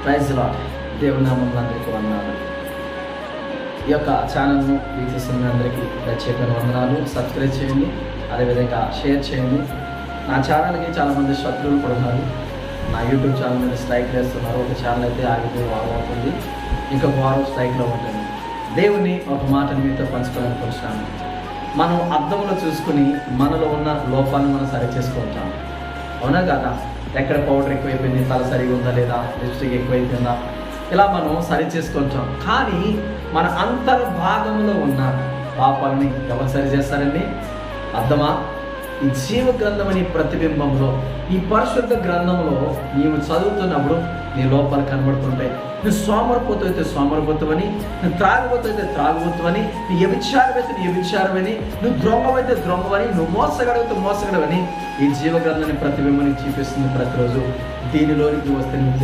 Praise lord. దేవుని నామములో అందరికీ వందనాలు. ఈ యొక్క ఛానల్ను వీక్షిస్తున్న అందరికీ ప్రత్యేకమైన వందనాలు. సబ్స్క్రైబ్ చేయండి, అదేవిధంగా షేర్ చేయండి. నా ఛానల్కి చాలామంది శత్రువులు కూడా ఉన్నారు. నా యూట్యూబ్ ఛానల్ మీద స్ట్రైక్ వేస్తున్నారు. ఒక ఛానల్ అయితే ఆగిపోయి వారం అవుతుంది, ఇంకొక వారం స్ట్రైక్లో ఉంటుంది. దేవుని ఒక మాటను మీతో పంచుకోవాలనుకుంటున్నాను. మనం అద్దంలో చూసుకుని మనలో ఉన్న లోపాలను మనం సరి చేసుకుంటాం. అవునా కదా? ఎక్కడ పౌడర్ ఎక్కువైపోయింది, తల సరిగా ఉందా లేదా, లిప్స్టిక్ ఎక్కువైపోయిందా, ఇలా మనం సరి చేసుకుంటాం. కానీ మన అంతర్భాగంలో ఉన్న పాపాలని ఎవరు సరి చేస్తారండి? అర్థమా? ఈ జీవ గ్రంథం అనే ప్రతిబింబంలో, ఈ పరిశుద్ధ గ్రంథంలో నీవు చదువుతున్నప్పుడు నీ లోపాలు కనబడుతుంటాయి. నువ్వు సోమరపోతు అయితే సోమరపోతువని, నువ్వు త్రాగుబోతు అయితే త్రాగుబోతువని, నువ్వు వ్యభిచారమైతే నీ వ్యభిచారమని, నువ్వు ద్రోహమైతే ద్రోహమని, నువ్వు మోసగడవైతే మోసగడవని ఈ జీవ గ్రంథాన్ని ప్రతిబింబాన్ని చూపిస్తుంది. ప్రతిరోజు దీనిలోనికి వస్తే నువ్వు